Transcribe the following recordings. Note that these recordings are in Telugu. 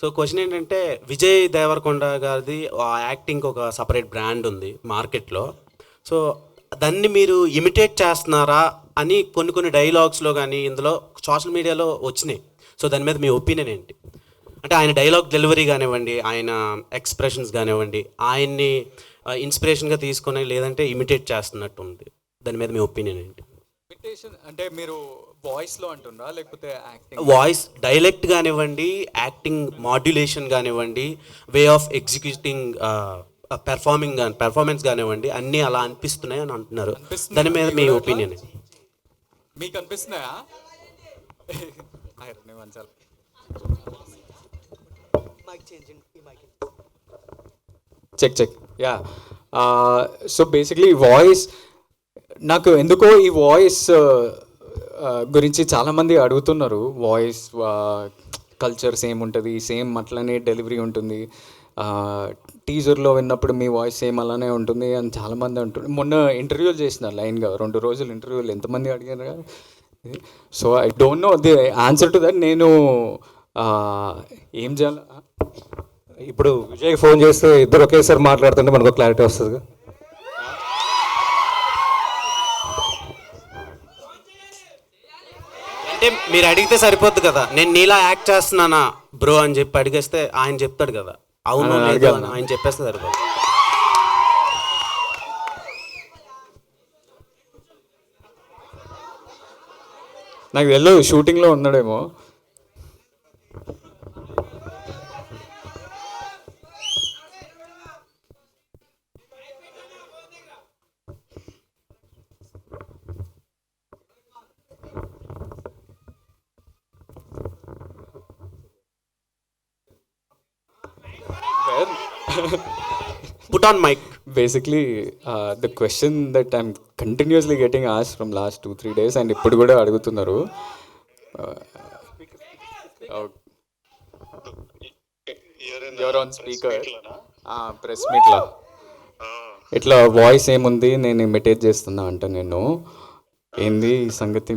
సో క్వశ్చన్ ఏంటంటే విజయ్ దేవరకొండ గారిది ఆ యాక్టింగ్ ఒక సపరేట్ బ్రాండ్ ఉంది మార్కెట్లో. సో దాన్ని మీరు ఇమిటేట్ చేస్తున్నారా అని కొన్ని కొన్ని డైలాగ్స్లో కానీ ఇందులో సోషల్ మీడియాలో వచ్చినాయి. సో దాని మీద మీ ఒపీనియన్ ఏంటి? అంటే ఆయన డైలాగ్ డెలివరీ కానివ్వండి, ఆయన ఎక్స్ప్రెషన్స్ కానివ్వండి, ఆయన్ని ఇన్స్పిరేషన్గా తీసుకొని లేదంటే ఇమిటేట్ చేస్తున్నట్టు ఉంది. దాని మీద మీ ఒపీనియన్ ఏంటి? ఇమిటేషన్ అంటే మీరు వాయిస్లో అంటున్నారా లేకపోతే యాక్టింగ్? వాయిస్ డైలెక్ట్ కానివ్వండి, యాక్టింగ్ మాడ్యులేషన్ కానివ్వండి, వే ఆఫ్ ఎగ్జిక్యూటింగ్ పెర్ఫార్మెన్స్ కానివ్వండి, అన్నీ అలా అనిపిస్తున్నాయి అని అంటున్నారు. దాని మీద మీ ఒపీనియన్? మీకు అనిపిస్తున్నాయా? Check yeah. So basically voice, నాకు ఎందుకో ఈ వాయిస్ గురించి చాలామంది అడుగుతున్నారు. వాయిస్ కల్చర్ సేమ్ ఉంటుంది, సేమ్ అట్లనే డెలివరీ ఉంటుంది, టీజర్లో విన్నప్పుడు మీ వాయిస్ సేమ్ అలానే ఉంటుంది అని చాలామంది అంటున్నారు. మొన్న ఇంటర్వ్యూలు చేసిన లైన్గా 2 రోజులు ఇంటర్వ్యూలు ఎంతమంది అడిగారు కదా. So I don't know the answer to that. నేను ఏం చేయాలి ఇప్పుడు విజయ్ ఫోన్ చేస్తే ఇద్దరు ఒకేసారి మాట్లాడుతుంటే మనకు క్లారిటీ వస్తుంది. అంటే మీరు అడిగితే సరిపోద్ది కదా, నేను నీలా యాక్ట్ చేస్తున్నానా బ్రో అని చెప్పి అడిగేస్తే ఆయన చెప్తాడు కదా అవును లేదు అని ఆయన చెప్పేస్తే సరిపోద్ది. నాకు తెలియదు, షూటింగ్లో ఉన్నాడేమో. Put on mic. Basically, the question that I'm continuously getting asked from last 2-3 days and ఇప్పుడు కూడా అడుగుతున్నారు. You're on speaker. ప్రెస్ మీట్లో ఇట్లా వాయిస్ ఏముంది, నేను ఇమిటేట్ చేస్తున్నా అంట. నేను ఏంది ఈ సంగతి,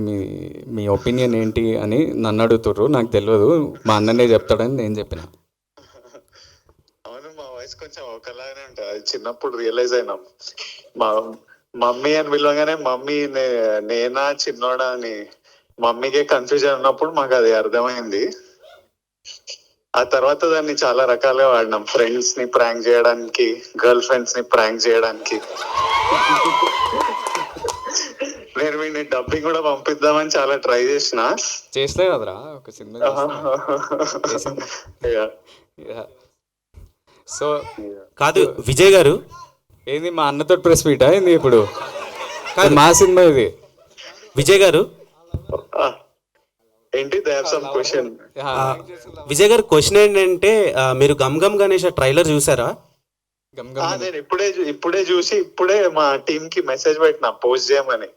మీ ఒపీనియన్ ఏంటి అని నన్ను అడుగుతుర్రు. నాకు తెలియదు, మా అన్ననే చెప్తాడని నేను చెప్పిన. కొంచెం ఒకలాగానే ఉంటుంది. అది చిన్నప్పుడు రియలైజ్ అయినాం. మా మమ్మీ అని పిలవగానే మమ్మీ నేనా చిన్నోడా అని మమ్మీకే కన్ఫ్యూజన్ ఉన్నప్పుడు మాకు అది అర్థమైంది. ఆ తర్వాత దాన్ని చాలా రకాలుగా వాడినాం. ఫ్రెండ్స్ ని ప్రాంక్ చేయడానికి, గర్ల్ ఫ్రెండ్స్ ని ప్రాంక్ చేయడానికి. నేను వీడిని డబ్బింగ్ కూడా పంపిద్దామని చాలా ట్రై చేస్తే కదరా ఒక సినిమా. సో కాదు విజయ్ గారు, ఏంది మా అన్నతో ప్రెస్ మీటా ఏంది ఇప్పుడు? మా సినిమా ఇది. విజయ్ గారు ఏంటి క్వశ్చన్? విజయ్ గారు క్వశ్చన్ ఏంటంటే, మీరు గమ్ గమ్ గణేష్ ట్రైలర్ చూసారా? నేను ఇప్పుడే చూసి ఇప్పుడే మా టీమ్ కి మెసేజ్ పెట్టినా పోస్ట్ చేయమని.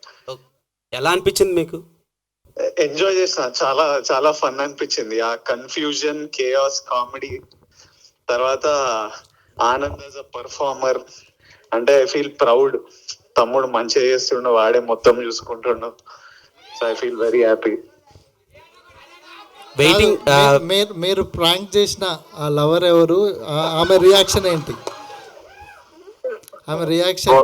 ఎలా అనిపించింది మీకు? ఎంజాయ్ చేసిన, చాలా చాలా ఫన్ అనిపించింది. ఆ కన్ఫ్యూజన్, కేయాస్, కామెడీ, తర్వాత ఆనంద్ యాజ్ అ పర్ఫార్మర్. అంటే ఐ ఫీల్ ప్రౌడ్. తమ్ముడు మంచిగా చేస్తుండు, వాడే మొత్తం చూసుకుంటుండు. So I feel very happy. Waiting. మీరు ప్రాంక్ చేసిన ఆ లవర్ ఎవరు? ఆమె రియాక్షన్ ఏంటి? ఆమె రియాక్షన్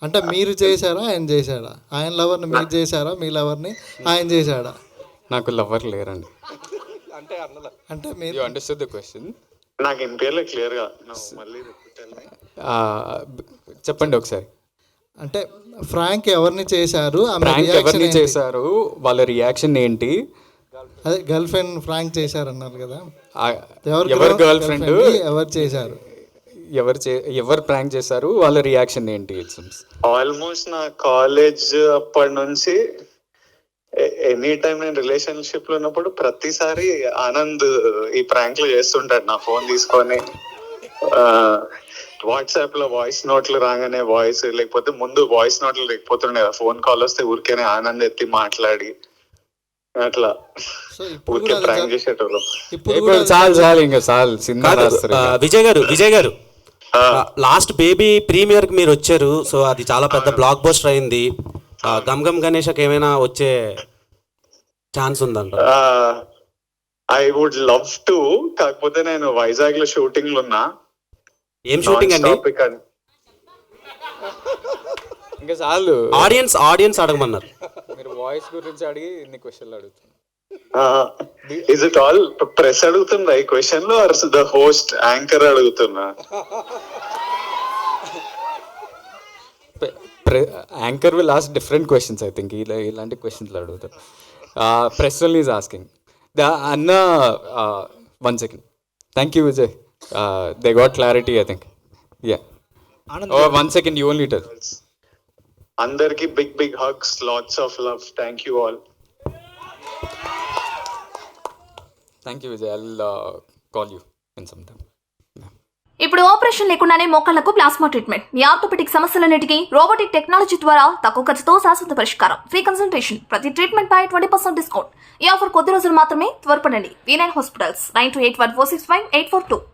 అంటే మీరు చేశారా, ఆయన చేశాడా? ఆయన లవర్ని మీరు చేశారా, మీ లవర్ని ఆయన చేశాడా? నాకు లవర్ లేరండి. అంటే మీరు అండర్స్టాండ్ ద క్వశ్చన్? నాకు ఇంపేర్లే క్లియర్ గా మళ్ళీ చెప్పండి ఒకసారి. అంటే ఫ్రాంక్ ఎవరిని చేశారు, ఎవరిని చేశారు, వాళ్ళ రియాక్షన్ ఏంటి? అదే గర్ల్ ఫ్రెండ్ ఫ్రాంక్ చేశారన్నారు కదా, ఎవరు గర్ల్ ఫ్రెండ్, ఎవరు చేశారు, ఎవరు ప్రాంక్ చేశారు, వాళ్ళ రియాక్షన్ ఏంటి? ఆల్మోస్ట్ నా కాలేజ్ అప్పటి నుంచి ఎనీ టైం నేను రిలేషన్షిప్ లో ఉన్నప్పుడు ప్రతిసారి ఆనంద్ ఈ ప్రాంక్లు చేస్తుంటాడు. నా ఫోన్ తీసుకొని వాట్సాప్ లో వాయిస్ నోట్లు రాగానే వాయిస్, లేకపోతే ముందు వాయిస్ నోట్లు లేకపోతుండే, ఫోన్ కాల్ వస్తే ఊరికేనే ఆనంద్ ఎత్తి మాట్లాడి అట్లా ఊరికే ప్రాంక్ చేసేటోళ్ళు. విజయ్ గారు లాస్ట్ బేబీ ప్రీమియర్ కి మీరు వచ్చారు. సో అది చాలా పెద్ద బ్లాక్ బస్టర్ అయింది. గమ్ గమ్ గణేష్కి ఏమైనా వచ్చే ఛాన్స్ ఉందంట? ఐ వుడ్ లవ్ టు, కాకపోతే నేను వైజాగ్ లో షూటింగ్ లో ఉన్నా. ఏం షూటింగ్ అండి? Non-stop ఇక్కడ. ఇంకా చాలు, ఆడియన్స్ అడగమన్నారు. మీరు వాయిస్ గురించి అడిగి ఇన్ని క్వశ్చన్లు అడుగుతున్నారు. ఇస్ ఇట్ ఆల్ ప్రెస్ అడుగుతుందా ఈ క్వశ్చన్ లో, ద హోస్ట్ యాంకర్ అడుగుతున్నా? Anchor will ask different questions I think. ఇలాంటి క్వశ్చన్లు అడుగుతారు. Press only is asking. అన్న one second, thank you Vijay, they got clarity I think. Yeah, one second, you only tell. అందరికి big big hugs, lots of love, thank you all. Thank you Vijay, I'll call you in some time. ఇప్పుడు ఆపరేషన్ లేకుండానే మోకాళ్లకు ప్లాస్మా ట్రీట్మెంట్. మీ ఆర్థోపెటిక్ సమస్యలన్నిటికీ రోబోటిక్ టెక్నాలజీ ద్వారా తక్కువ ఖర్చుతో శాశ్వత పరిష్కారం. ఫ్రీ కన్సల్టేషన్, ప్రతి ట్రీట్మెంట్ పై 20% డిస్కౌంట్. ఈ ఆఫర్ కొద్ది రోజులు మాత్రమే. త్వరపడండి. V9 hospitals, 9281465842.